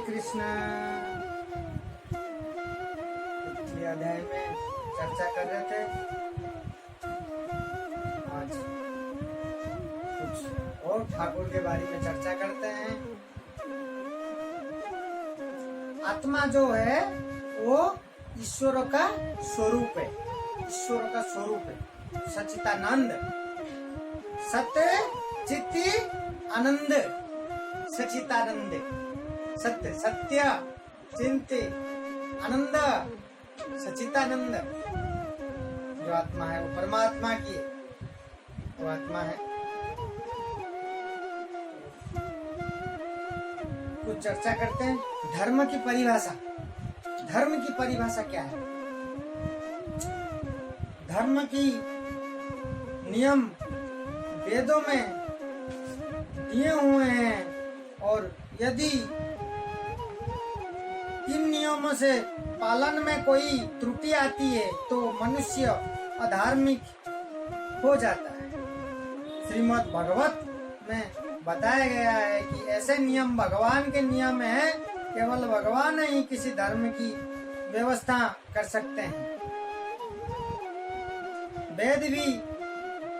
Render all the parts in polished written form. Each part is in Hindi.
कृष्ण। पिछले अध्याय में चर्चा कर रहे थे, आज कुछ और ठाकुर के बारे में चर्चा करते हैं। आत्मा जो है वो ईश्वर का स्वरूप है, ईश्वर का स्वरूप है, सच्चिदानंद, सत्य चित्ती आनंद, सच्चिदानंद, सत्य सत्य चिंती आनंद, सच्चिदानंद। जो आत्मा है वो परमात्मा की है, वो आत्मा है। कुछ चर्चा करते हैं धर्म की परिभाषा। धर्म की परिभाषा क्या है? धर्म की नियम वेदों में दिए हुए हैं, और यदि इन नियमों से पालन में कोई त्रुटि आती है तो मनुष्य अधार्मिक हो जाता है। श्रीमद् भागवत में बताया गया है कि ऐसे नियम भगवान के नियम हैं, केवल भगवान ही किसी धर्म की व्यवस्था कर सकते हैं। वेद भी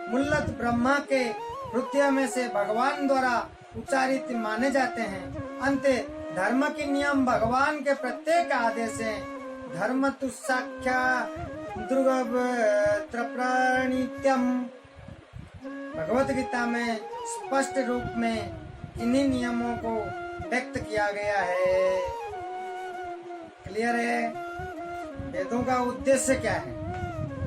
मूलतः ब्रह्मा के हृदय में से भगवान द्वारा उच्चारित माने जाते हैं। अंत धर्म के नियम भगवान के प्रत्येक आदेश हैं। धर्म तु साख्या द्रुगप्रणित्यम। भगवत गीता में स्पष्ट रूप में इन्हीं नियमों को व्यक्त किया गया है। क्लियर है? वेदों का उद्देश्य क्या है?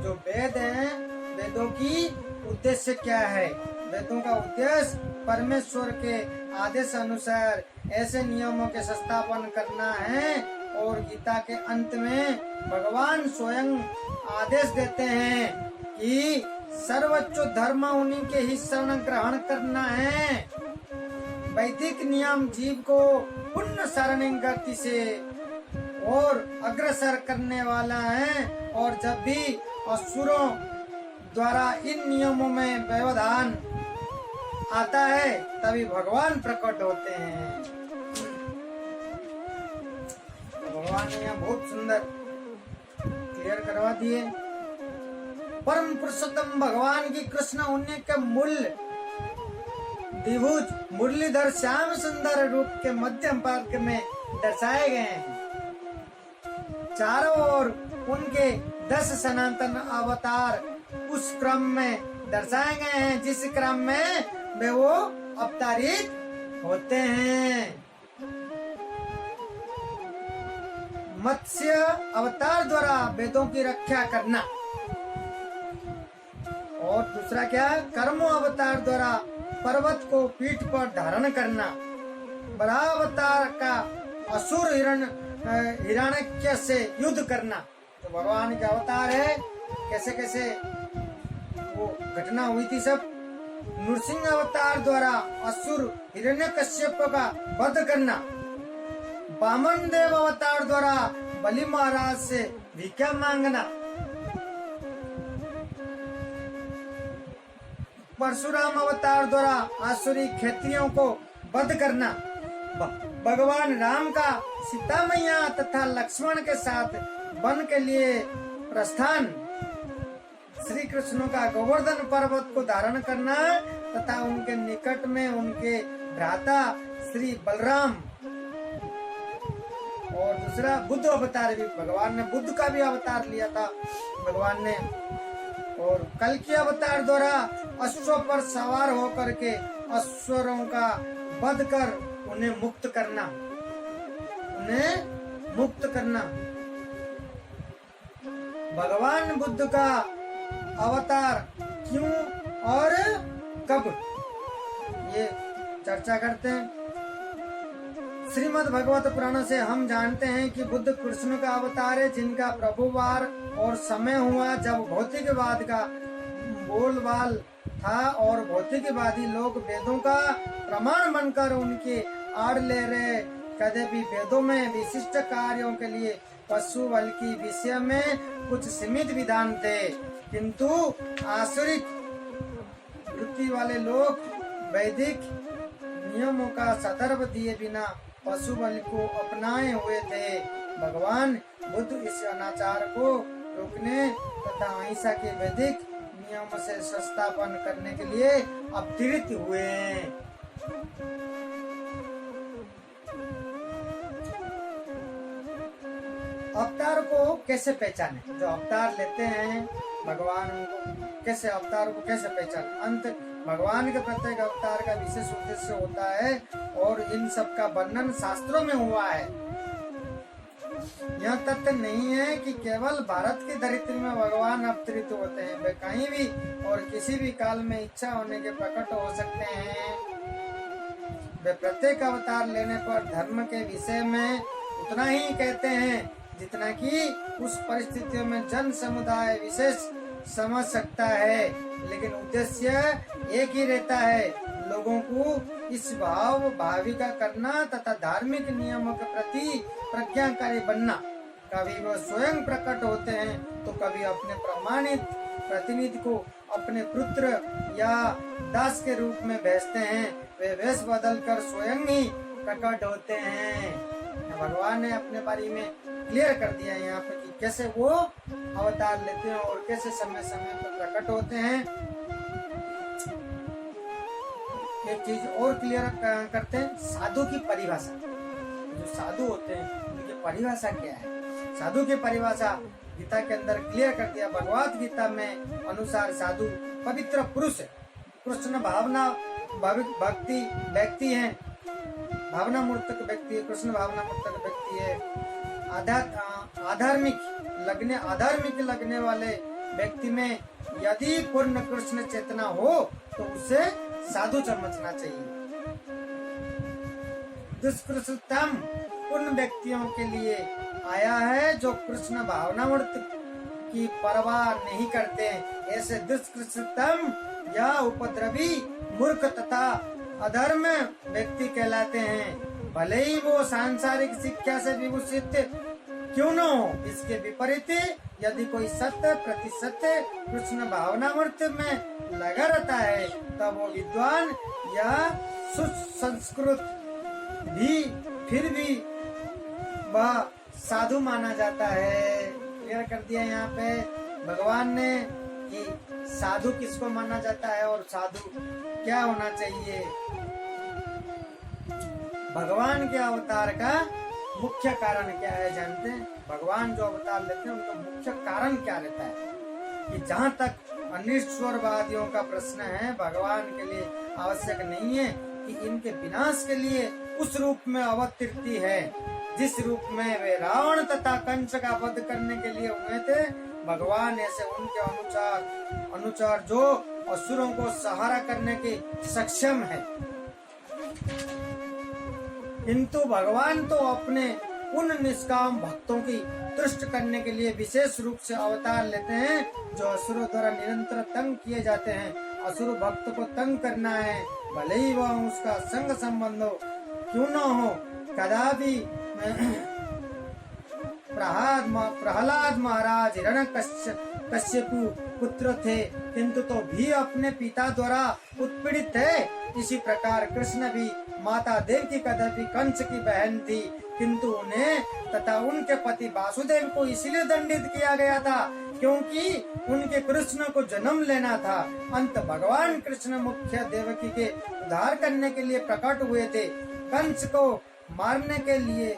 जो वेद हैं, वेदों की उद्देश्य क्या है? वेदों का उद्देश्य परमेश्वर के आदेश अनुसार ऐसे नियमों के संस्थापन करना है, और गीता के अंत में भगवान स्वयं आदेश देते हैं कि सर्वोच्च धर्म उन्हीं के ही शरण ग्रहण करना है। वैदिक नियम जीव को पुण्य सारणी गति से और अग्रसर करने वाला है, और जब भी असुरों द्वारा इन नियमों में व्यवधान आता है तभी भगवान प्रकट होते हैं। भगवान ने यहाँ बहुत सुंदर क्लियर करवा दिए। परम पुरुषोत्तम भगवान की कृष्ण होने के मूल द्विभुज मुरलीधर श्याम सुंदर रूप के मध्यम पार्क में दर्शाए गए हैं। चारों ओर उनके 10 सनातन अवतार उस क्रम में दर्शाए गए हैं जिस क्रम में वे वो अवतारित होते हैं। मत्स्य अवतार द्वारा वेदों की रक्षा करना, और दूसरा क्या? कर्मो अवतार द्वारा पर्वत को पीठ पर धारण करना। बराह अवतार का असुर हिरण्यक्ष से युद्ध करना। तो भगवान के अवतार है, कैसे कैसे वो घटना हुई थी सब। नृसिंह अवतार द्वारा असुर हिरण्यकश्यप का वध करना। वामन देव अवतार द्वारा बलि महाराज से भिक्षा मांगना। परशुराम अवतार द्वारा आसुरी खेतियों को वध करना। भगवान राम का सीता मैया तथा लक्ष्मण के साथ वन के लिए प्रस्थान। श्री कृष्ण का गोवर्धन पर्वत को धारण करना तथा उनके निकट में उनके भ्राता श्री बलराम। और दूसरा बुद्ध अवतार भी, भगवान ने बुद्ध का भी अवतार लिया था भगवान ने। और कल्कि अवतार द्वारा अश्व पर सवार होकर के असुरों का वध कर उन्हें मुक्त करना, उन्हें मुक्त करना। भगवान बुद्ध का अवतार क्यों और कब, ये चर्चा करते हैं। श्रीमद् भागवत पुराण से हम जानते हैं कि बुद्ध कृष्ण का अवतार है, जिनका प्रभुवार और समय हुआ जब भौतिकवाद का बोलबाल था, और भौतिकवादी लोग वेदों का प्रमाण बनकर उनके आड़ ले रहे। कदापि वेदों में विशिष्ट कार्यों के लिए पशु बल की विषय में कुछ सीमित विधान थे, किंतु आसुरिक वृत्ति वाले लोग वैदिक नियमों का संदर्भ दिए बिना पशु बलि को अपनाए हुए थे। भगवान बुद्ध इस अनाचार को रोकने तथा अहिंसा के वैदिक नियम से संस्थापन करने के लिए अवतरित हुए। अवतार को कैसे पहचाने? जो अवतार लेते हैं भगवान उनको कैसे अवतार को कैसे पहचाने? अंत भगवान के प्रत्येक अवतार का विशेष उद्देश्य होता है और इन सब का वर्णन शास्त्रों में हुआ है। यह तथ्य नहीं है कि केवल भारत की धरित्री में भगवान अवतरित होते हैं, वे कहीं भी और किसी भी काल में इच्छा होने के प्रकट हो सकते हैं। वे प्रत्येक अवतार लेने पर धर्म के विषय में उतना ही कहते हैं जितना कि उस परिस्थितियों में जन समुदाय विशेष समझ सकता है, लेकिन उद्देश्य एक ही रहता है, लोगों को इस भाविका करना तथा धार्मिक नियमों के प्रति प्रज्ञाकारी बनना। कभी वो स्वयं प्रकट होते हैं तो कभी अपने प्रमाणित प्रतिनिधि को अपने पुत्र या दास के रूप में भेजते हैं। वे वेश बदलकर स्वयं ही प्रकट होते हैं। भगवान ने अपने बारे में क्लियर कर दिया है यहाँ पे कि कैसे वो अवतार लेते हैं और कैसे समय समय पर प्रकट होते हैं। एक चीज और क्लियर करते हैं, साधु की परिभाषा। जो साधु होते हैं उनकी परिभाषा क्या है? साधु की परिभाषा गीता के अंदर क्लियर कर दिया। भगवत गीता में अनुसार साधु पवित्र पुरुष है, कृष्ण भावना भक्ति व्यक्ति है, भावना मूर्तक व्यक्ति है, कृष्ण भावना मूर्तक व्यक्ति है। आधार्मिक लगने वाले व्यक्ति में यदि पूर्ण कृष्ण चेतना हो तो उसे साधु समझना चाहिए। दुष्कृतम उन व्यक्तियों के लिए आया है जो कृष्ण भावनामूर्त की परवाह नहीं करते। ऐसे दुष्कृतम या उपद्रवी मूर्ख तथा अधर्म व्यक्ति कहलाते हैं, भले ही वो सांसारिक शिक्षा से विभूषित क्यों न हो। इसके विपरीत यदि कोई सत्य प्रति सत्य कृष्ण भावनामूर्त में लगा रहता है तब वो विद्वान या सुसंस्कृत भी फिर भी वह साधु माना जाता है। क्लियर कर दिया यहाँ पे भगवान ने कि साधु किसको माना जाता है और साधु क्या होना चाहिए। भगवान के अवतार का मुख्य कारण क्या है जानते हैं? भगवान जो अवतार लेते हैं उनका मुख्य कारण क्या रहता है? कि जहाँ तक अनिश्वरवादियों का प्रश्न है, भगवान के लिए आवश्यक नहीं है कि इनके विनाश के लिए उस रूप में अवतरती है जिस रूप में वे रावण तथा कंस का वध करने के लिए हुए थे। भगवान ऐसे उनके अनुसार जो असुरों को सहारा करने के सक्षम है। किंतु भगवान तो अपने उन निष्काम भक्तों की तुष्ट करने के लिए विशेष रूप से अवतार लेते हैं जो असुरों द्वारा निरंतर तंग किए जाते हैं। असुर भक्त को तंग करना है, भले ही वह उसका संग संबंध हो क्यों न हो। कदापि प्रहलाद महाराज हिरण्यकश्यपु पुत्र थे किंतु तो भी अपने पिता द्वारा उत्पीड़ित थे। इसी प्रकार कृष्ण भी माता देवकी कदापि कंस की बहन थी किंतु उन्हें तथा उनके पति वासुदेव को इसलिए दंडित किया गया था क्योंकि उनके कृष्ण को जन्म लेना था। अंत भगवान कृष्ण मुख्य देवकी के उद्धार करने के लिए प्रकट हुए थे, कंस को मारने के लिए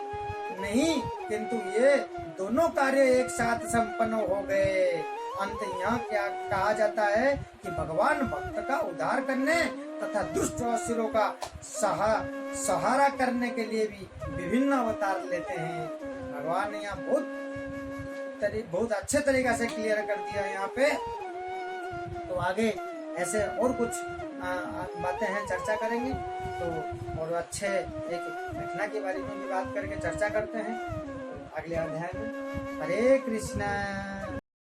नहीं, किंतु ये दोनों कार्य एक साथ संपन्न हो गए। अंत यहाँ क्या कहा जाता है कि भगवान भक्त का उद्धार करने तथा दुष्ट असुरों का सहारा करने के लिए भी विभिन्न अवतार लेते हैं। भगवान ने यहाँ बहुत अच्छे तरीका से क्लियर कर दिया यहाँ पे। तो आगे ऐसे और कुछ बातें हैं, चर्चा करेंगे। तो और अच्छे एक घटना के बारे में भी बात करके चर्चा करते हैं अगले अध्याय में। हरे कृष्णा।